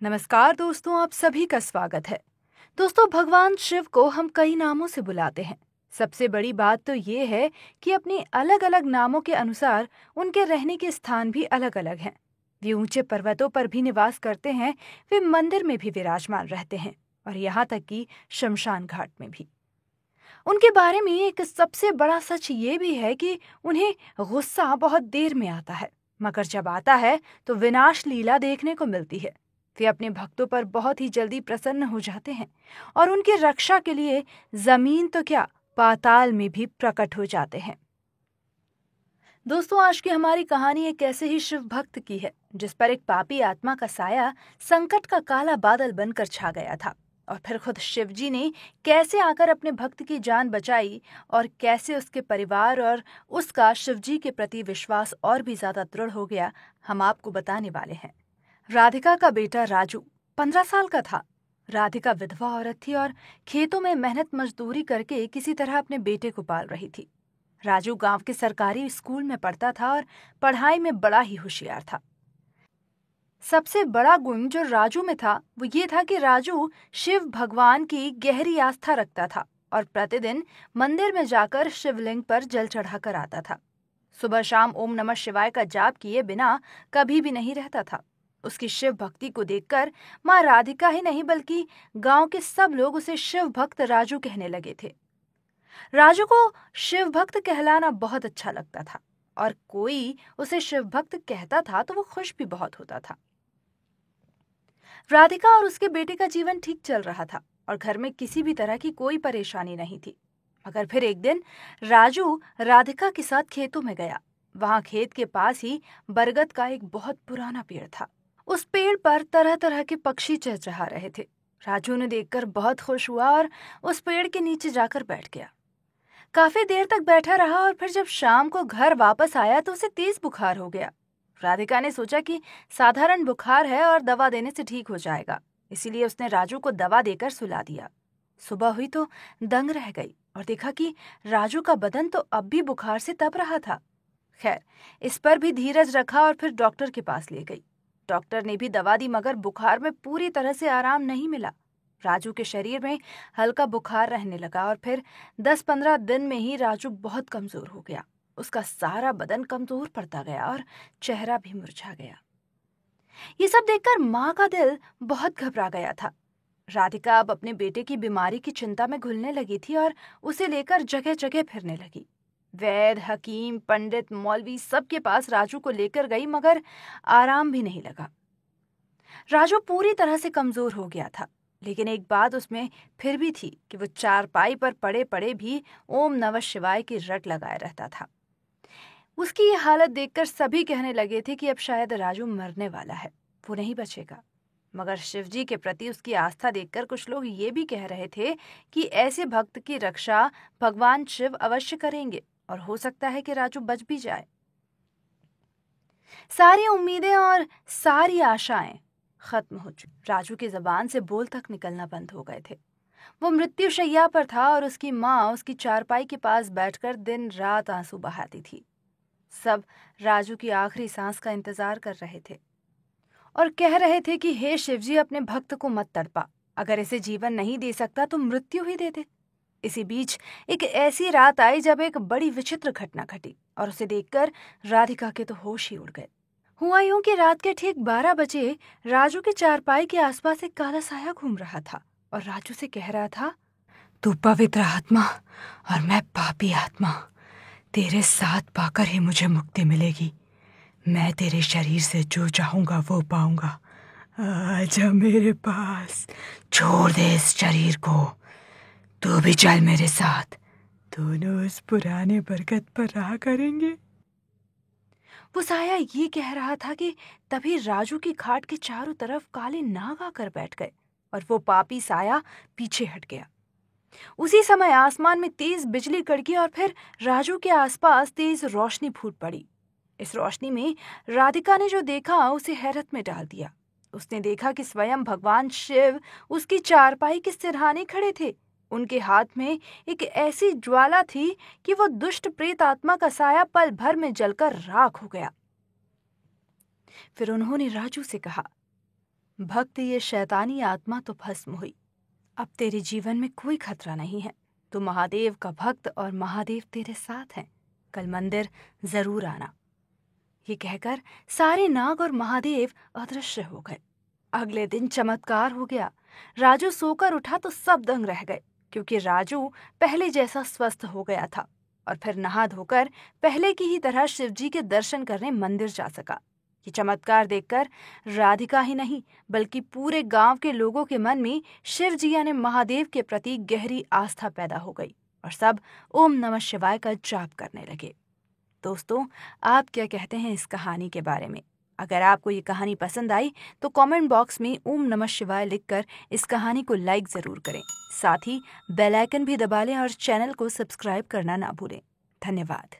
नमस्कार दोस्तों, आप सभी का स्वागत है। दोस्तों, भगवान शिव को हम कई नामों से बुलाते हैं। सबसे बड़ी बात तो ये है कि अपने अलग अलग नामों के अनुसार उनके रहने के स्थान भी अलग अलग हैं। वे ऊंचे पर्वतों पर भी निवास करते हैं, वे मंदिर में भी विराजमान रहते हैं और यहाँ तक कि शमशान घाट में भी। उनके बारे में एक सबसे बड़ा सच ये भी है कि उन्हें गुस्सा बहुत देर में आता है, मगर जब आता है तो विनाश लीला देखने को मिलती है। वे अपने भक्तों पर बहुत ही जल्दी प्रसन्न हो जाते हैं और उनकी रक्षा के लिए जमीन तो क्या, पाताल में भी प्रकट हो जाते हैं। दोस्तों, आज की हमारी कहानी एक ऐसे ही शिव भक्त की है जिस पर एक पापी आत्मा का साया संकट का काला बादल बनकर छा गया था, और फिर खुद शिव जी ने कैसे आकर अपने भक्त की जान बचाई और कैसे उसके परिवार और उसका शिव जी के प्रति विश्वास और भी ज्यादा दृढ़ हो गया, हम आपको बताने वाले हैं। राधिका का बेटा राजू 15 साल का था। राधिका विधवा औरत थी और खेतों में मेहनत मजदूरी करके किसी तरह अपने बेटे को पाल रही थी। राजू गांव के सरकारी स्कूल में पढ़ता था और पढ़ाई में बड़ा ही होशियार था। सबसे बड़ा गुण जो राजू में था वो ये था कि राजू शिव भगवान की गहरी आस्था रखता था और प्रतिदिन मंदिर में जाकर शिवलिंग पर जल चढ़ाकर आता था। सुबह शाम ओम नमः शिवाय का जाप किए बिना कभी भी नहीं रहता था। उसकी शिव भक्ति को देखकर माँ राधिका ही नहीं बल्कि गांव के सब लोग उसे शिव भक्त राजू कहने लगे थे। राजू को शिव भक्त कहलाना बहुत अच्छा लगता था और कोई उसे शिव भक्त कहता था तो वो खुश भी बहुत होता था। राधिका और उसके बेटे का जीवन ठीक चल रहा था और घर में किसी भी तरह की कोई परेशानी नहीं थी। मगर फिर एक दिन राजू राधिका के साथ खेतों में गया। वहां खेत के पास ही बरगद का एक बहुत पुराना पेड़ था। उस पेड़ पर तरह तरह के पक्षी चहचहा रहे थे। राजू ने देखकर बहुत खुश हुआ और उस पेड़ के नीचे जाकर बैठ गया। काफी देर तक बैठा रहा और फिर जब शाम को घर वापस आया तो उसे तेज बुखार हो गया। राधिका ने सोचा कि साधारण बुखार है और दवा देने से ठीक हो जाएगा, इसीलिए उसने राजू को दवा देकर सुला दिया। सुबह हुई तो दंग रह गई और देखा कि राजू का बदन तो अब भी बुखार से तप रहा था। खैर, इस पर भी धीरज रखा और फिर डॉक्टर के पास ले गई। डॉक्टर ने भी दवा दी मगर बुखार में पूरी तरह से आराम नहीं मिला। राजू के शरीर में हल्का बुखार रहने लगा और फिर 10-15 दिन में ही राजू बहुत कमजोर हो गया। उसका सारा बदन कमजोर पड़ता गया और चेहरा भी मुरझा गया। ये सब देखकर माँ का दिल बहुत घबरा गया था। राधिका अब अपने बेटे की बीमारी की चिंता में घुलने लगी थी और उसे लेकर जगह जगह फिरने लगी। वैद्य, हकीम, पंडित, मौलवी सबके पास राजू को लेकर गई मगर आराम भी नहीं लगा। राजू पूरी तरह से कमजोर हो गया था, लेकिन एक बात उसमें फिर भी थी कि वो चारपाई पर पड़े पड़े भी ओम नमः शिवाय की रट लगाए रहता था। उसकी ये हालत देखकर सभी कहने लगे थे कि अब शायद राजू मरने वाला है, वो नहीं बचेगा। मगर शिवजी के प्रति उसकी आस्था देखकर कुछ लोग ये भी कह रहे थे कि ऐसे भक्त की रक्षा भगवान शिव अवश्य करेंगे और हो सकता है कि राजू बच भी जाए। सारी उम्मीदें और सारी आशाएं खत्म हो चुकी। राजू की जबान से बोल तक निकलना बंद हो गए थे। वो मृत्युशैया पर था और उसकी माँ उसकी चारपाई के पास बैठकर दिन रात आंसू बहाती थी। सब राजू की आखिरी सांस का इंतजार कर रहे थे और कह रहे थे कि हे शिवजी, अपने भक्त को मत तड़पा, अगर इसे जीवन नहीं दे सकता तो मृत्यु ही दे दे। इसी बीच एक ऐसी रात आई जब एक बड़ी विचित्र घटना घटी और उसे देखकर राधिका के तो होश ही उड़ गए। हुआ यूं कि रात के ठीक 12 बजे राजू की चारपाई के आसपास एक काला साया घूम रहा था और राजू से कह रहा था, तू पवित्र आत्मा और मैं पापी आत्मा, तेरे साथ पाकर ही मुझे मुक्ति मिलेगी। मैं तेरे शरीर से जो चाहूंगा वो पाऊंगा। आजा मेरे पास, छोड़ दे इस शरीर को, तू भी चल मेरे साथ, दोनों उस पुराने बरगद पर रहा करेंगे। वो साया ये कह रहा था कि तभी राजू की खाट के चारों तरफ काले नाग आकर बैठ गए और वो पापी साया पीछे हट गया। उसी समय आसमान में तेज बिजली कड़की और फिर राजू के आसपास तेज रोशनी फूट पड़ी। इस रोशनी में राधिका ने जो देखा उसे हैरत में डाल दिया। उसने देखा कि स्वयं भगवान शिव उसकी चारपाई के सिरहाने खड़े थे। उनके हाथ में एक ऐसी ज्वाला थी कि वो दुष्ट प्रेत आत्मा का साया पल भर में जलकर राख हो गया। फिर उन्होंने राजू से कहा, भक्त ये शैतानी आत्मा तो भस्म हुई। अब तेरे जीवन में कोई खतरा नहीं है। तू महादेव का भक्त और महादेव तेरे साथ हैं। कल मंदिर जरूर आना। ये कहकर सारे नाग और महादेव अदृश्य हो गए। अगले दिन चमत्कार हो गया। राजू सोकर उठा तो सब दंग रह गए, क्योंकि राजू पहले जैसा स्वस्थ हो गया था और फिर नहा धोकर पहले की ही तरह शिवजी के दर्शन करने मंदिर जा सका। ये चमत्कार देखकर राधिका ही नहीं बल्कि पूरे गांव के लोगों के मन में शिव जी यानी महादेव के प्रति गहरी आस्था पैदा हो गई और सब ओम नमः शिवाय का जाप करने लगे। दोस्तों, आप क्या कहते हैं इस कहानी के बारे में? अगर आपको ये कहानी पसंद आई तो कमेंट बॉक्स में ओम नमः शिवाय लिखकर इस कहानी को लाइक जरूर करें। साथ ही बेल आइकन भी दबा लें और चैनल को सब्सक्राइब करना ना भूलें। धन्यवाद।